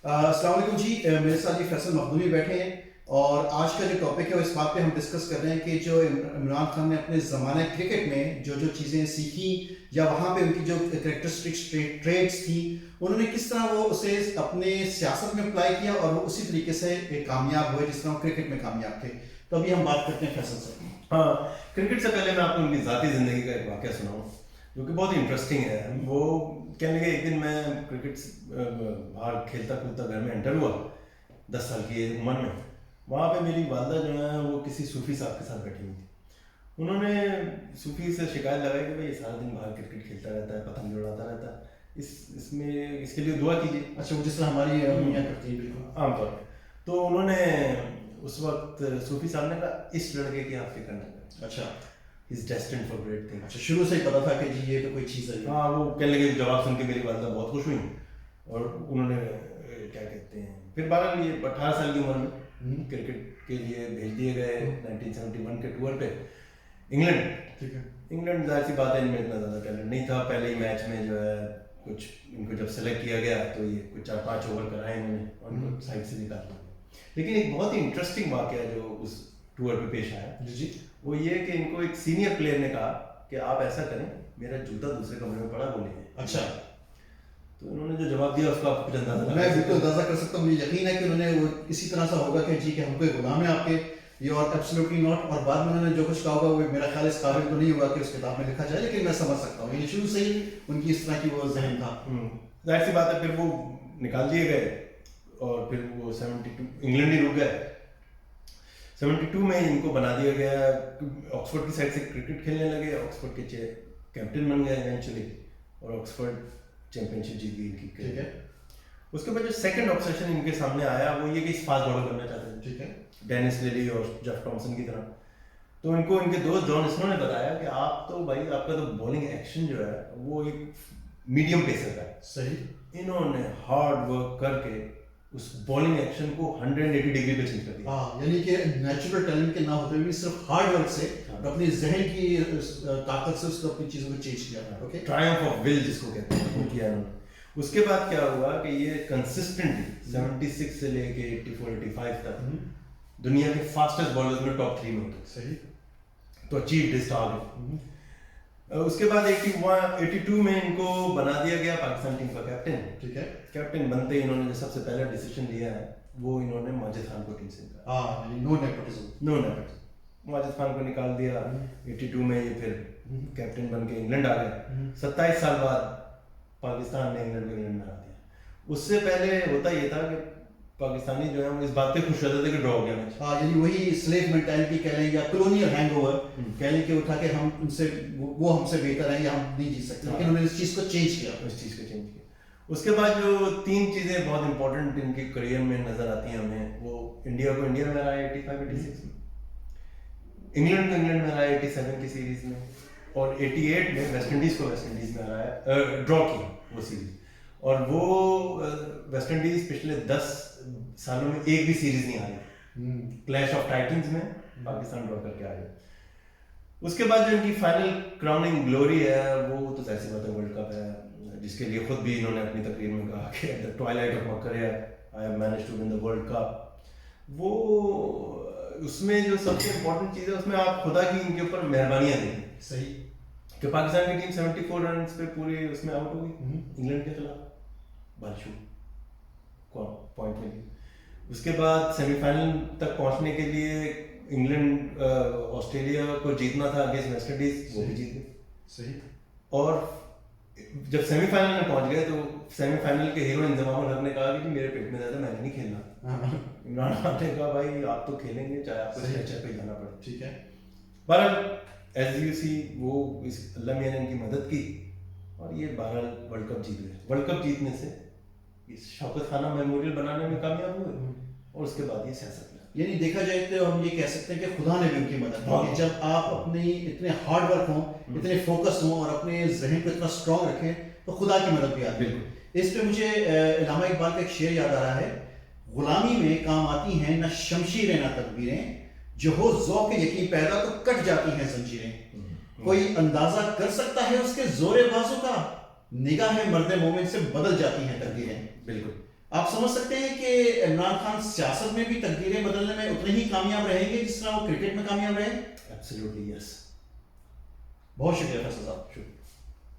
السلام علیکم جی، میرے ساتھ جی فیصل مخدومی بیٹھے ہیں اور آج کا جو ٹاپک ہے وہ اس بات پہ ہم ڈسکس کر رہے ہیں کہ جو عمران خان نے اپنے زمانہ کرکٹ میں جو جو چیزیں سیکھیں یا وہاں پہ ان کی جو کریکٹرسٹکس ٹریٹس تھیں انہوں نے کس طرح وہ اسے اپنے سیاست میں اپلائی کیا اور وہ اسی طریقے سے کامیاب ہوئے جس طرح وہ کرکٹ میں کامیاب تھے. تو ابھی ہم بات کرتے ہیں فیصل سے. ہاں، کرکٹ سے پہلے میں آپ کو ان کی ذاتی زندگی کا ایک واقعہ سناؤں جو کہ بہت انٹرسٹنگ ہے. وہ کہنے لگے ایک دن میں کرکٹ باہر کھیلتا کودتا گھر میں انٹر ہوا 10 سال کی عمر میں. وہاں پہ میری والدہ جو ہے وہ کسی صوفی صاحب کے ساتھ بیٹھی ہوئی تھی. انہوں نے صوفی سے شکایت لگائی کہ بھائی سارا دن باہر کرکٹ کھیلتا رہتا ہے، پتنگ اڑاتا رہتا ہے، اس کے لیے دعا کیجیے. اچھا، وہ جس طرح ہماری امیاں کرتی ہیں بالکل عام طور پہ. تو انہوں نے اس وقت صوفی صاحب نے کہا اس لڑکے کی آپ فکر نہ کریں. اچھا، He's destined for great things. اچھا، شروع سے ہی پتا تھا کہ جی یہ تو کوئی چیز ہے. ہاں، وہ کہنے لگے جواب سن کے میری والدہ بہت خوش ہوئی اور انہوں نے کیا کہتے ہیں پھر 18 سال کی عمر میں کرکٹ کے لیے بھیج دیے گئے 1971 کے ٹور پہ انگلینڈ. ٹھیک ہے. انگلینڈ ظاہر سی بات ہے ان میں اتنا زیادہ ٹیلنٹ نہیں تھا. پہلے ہی میچ میں جو ہے کچھ ان کو جب سلیکٹ کیا گیا تو یہ کچھ 4-5 اوور کرائے انہوں نے اور ان کو سائڈ سے نکال دیا. لیکن ایک بہت ہی انٹرسٹنگ واقعہ جو اس ٹور پہ پیش آیا جی وہ یہ کہ ان کو ایک سینئر پلیئر نے کہا کہ آپ ایسا کریں میرا جوتا دوسرے کمرے میں پڑا وہ لے آئیں. اچھا، تو انہوں نے جو جواب دیا اس کا آپ کچھ اندازہ میں بالکل اندازہ کر سکتا ہوں. مجھے یقین ہے کہ انہوں نے وہ اسی طرح سے ہوگا کہ جی کہ ہم کوئی غلام ہیں آپ کے یہ اور ایبسلیوٹلی ناٹ. اور بعد میں انہوں نے جو کچھ کہا ہوگا وہ میرا خیال اس قابل تو نہیں ہوگا کہ اس کتاب میں لکھا جائے، لیکن میں سمجھ سکتا ہوں. یعنی شروع سے ہی ان کی اس طرح کی وہ ذہن تھا. ظاہر سی بات ہے. پھر وہ نکال دیے گئے اور پھر وہ 72 انگلینڈ ہی رک گئے. 72 میں ان کو بنا دیا گیا آکسفورڈ کی سائڈ سے کرکٹ کھیلنے لگے. آکسفورڈ کے کیپٹن بن گئے ایونچولی اور آکسفورڈ چیمپئن شپ جیت گئی ان کی. ٹھیک ہے. اس کے بعد جو سیکنڈ آبسیشن ان کے سامنے آیا وہ یہ کہ اس فاسٹ بالر کرنا چاہتے تھے. ٹھیک ہے. ڈینس لیلی اور جیف ٹامسن کی طرح. تو ان کو ان کے دوست جان اسنو نے بتایا کہ آپ تو بھائی آپ کا تو بالنگ ایکشن جو ہے وہ ایک میڈیم پیسر کا ہے. صحیح. انہوں نے ہارڈ ورک کر کے اس بالنگ ایکشن کو 180 ڈگری پہ چینج کر دیا. ہاں، یعنی کہ نیچرل ٹیلنٹ کے نہ ہوتے ہوئے بھی صرف ہارڈ ورک سے اور اپنی ذہن کی طاقت سے اس کو اپنی چیزوں کو چینج کیا. اوکے. ٹرائمف آف ول جس کو کہتے ہیں وہ کیا انہوں نے. اس کے بعد کیا ہوا کہ یہ کنسسٹنٹلی 76 سے لے کے 84-85 تک دنیا کے فاسٹسٹ بالرز میں ٹاپ 3 میں ہوتے. صحیح. تو اچیو دس ٹارگیٹ. اس کے بعد 82 میں ان کو بنا دیا گیا پاکستان ٹیم کا کیپٹن. ٹھیک ہے. کیپٹن بنتے ہی انہوں نے جو سب سے پہلا ڈیسیژن لیا ہے وہ انہوں نے ماجد خان کو ٹیم سے نکالا. ہاں، یعنی نو نیپوٹزم. ماجد خان کو نکال دیا. 82 میں یہ پھر کیپٹن بن کے انگلینڈ آ گئے. 27 سال بعد پاکستان نے انگلینڈ میں ہرا دیا. اس سے پہلے ہوتا یہ تھا کہ پاکستانی جو ہے وہ اس بات پہ خوش ہوتے تھے کہ ڈرا ہو گیا میچ. ہاں، یعنی وہی سلیو مینٹالٹی کہہ لیں یا کلونیل ہینگ اوور کہہ لیں کہ اٹھا کے ہم ان سے وہ ہم سے بہتر ہیں یا ہم نہیں جیت سکتے. لیکن انہوں نے اس چیز کو چینج کیا. اس کے بعد جو 3 چیزیں بہت امپورٹنٹ ان کے کریئر میں نظر آتی ہیں ہمیں وہ انڈیا کو انڈیا میں ہرایا 85-86 میں, انگلینڈ کو انگلینڈ میں ہرایا 87 کی سیریز میں, اور 88 میں ویسٹ انڈیز کو ویسٹ انڈیز میں ہرایا, ڈرا کی وہ سیریز. اور وہ ویسٹ انڈیز پچھلے 10 سالوں میں ایک بھی سیریز نہیں ہاری. کلیش آف ٹائٹنز میں پاکستان ڈرا کر کے آ گیا. اس کے بعد جو ان کی فائنل کراؤننگ گلوری ہے وہ تو ظاہر سی بات ہے ورلڈ کپ ہے, جس کے لیے خود بھی انہوں نے اپنی تقریر میں کہا کہ at the twilight of my career I have managed to win the world cup. وہ اس میں جو سب سے امپورٹنٹ چیز ہے اس میں آپ خدا کی ان کے اوپر مہربانیاں دیکھیں. صحیح. کہ پاکستان کی ٹیم 74 رنز پہ پورے اس میں آؤٹ ہو گئی انگلینڈ کے خلاف, بارشو پوائنٹ میں گئی. اس کے بعد سیمی فائنل تک پہنچنے کے لیے انگلینڈ آسٹریلیا کو جیتنا تھا اگینسٹ ویسٹ انڈیز, وہ بھی جیت گئے. صحیح. اور جب سیمی فائنل میں پہنچ گئے تو سیمی فائنل کے ہیرو انضمام الحق نے کہا کہ میرے پیٹ میں زیادہ میں نے نہیں کھیلنا. عمران خان نے کہا بھائی آپ تو کھیلیں گے چاہے آپ کو اسٹریچر پہ جانا پڑے. ٹھیک ہے. بہرحال ایز یو سی وہ اس اللہ میاں نے ان کی مدد کی اور یہ بہرحال ورلڈ کپ جیت گئے. ورلڈ کپ جیتنے سے اس شوکت خانہ میموریل بنانے میں کامیاب ہوئے اور اس کے بعد یہ سیاست میں. یعنی دیکھا جائے تو ہم یہ کہہ سکتے ہیں کہ خدا نے بھی ان کی مدد کی. جب آپ اپنی اتنے ہارڈ ورک ہوں, اتنے فوکس ہوں اور اپنے ذہن کو اتنا اسٹرانگ رکھیں تو خدا کی مدد بھی آتی ہے. اس پہ مجھے علامہ اقبال کا ایک شعر یاد آ رہا ہے, غلامی میں کام آتی ہیں نہ شمشیریں نہ تدبیریں, جو ہو ذوق یقین پیدا تو کٹ جاتی ہیں زنجیریں. کوئی اندازہ کر سکتا ہے اس کے زور بازو کا, نگاہ مرد مومن سے بدل جاتی ہیں تقدیریں. بالکل. آپ سمجھ سکتے ہیں کہ عمران خان سیاست میں بھی تقدیریں بدلنے میں اتنے ہی کامیاب رہیں گے جس طرح وہ کرکٹ میں کامیاب رہے؟ ایبسلیوٹلی یس. بہت شکریہ فیصل صاحب. شکریہ.